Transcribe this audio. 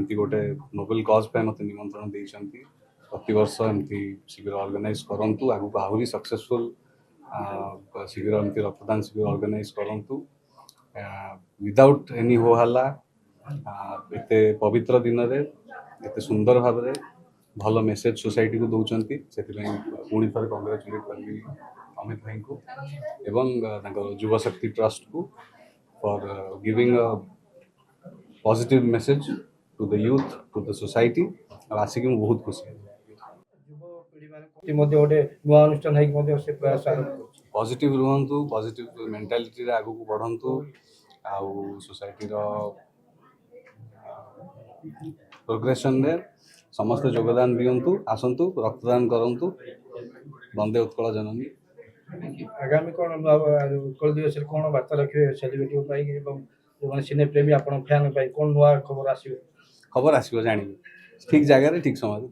एमती गोटे नोबेल कज पे मत निमंत्रण देइछंती प्रति वर्ष एमती शिविर ऑर्गेनाइज करंतु आगु आहुरी सक्सेसफुल शिविर एमती रक्तदान शिविर ऑर्गेनाइज करंतु विदाउट एनी हो हल्ला एते पवित्र दिन रे एते सुंदर भाव रे भल मेसेज सोसाइटी को दौरान से पुणी थे कंग्राचुलेट करी अमित भाई को एवं युवा शक्ति ट्रस्ट को for giving a positive message to the youth to the society और आसिक बहुत खुशी पॉजिटिव रुहतु पॉजिटिव मेंटालिटी आगु को बढ़ंतु आउ सोसाइटी प्रोग्रेशन रे समस्त योगदान दिंतु आसतु रक्तदान करंतु वंदे उत्कल जननी आगामी कौन उत्कल दिवस कौन वार्ता रखिए सेलिब्रिटी जो सिने प्रेमी आप फैन कौन नुआ खबर आसो जानी ठीक जगह ठीक समय।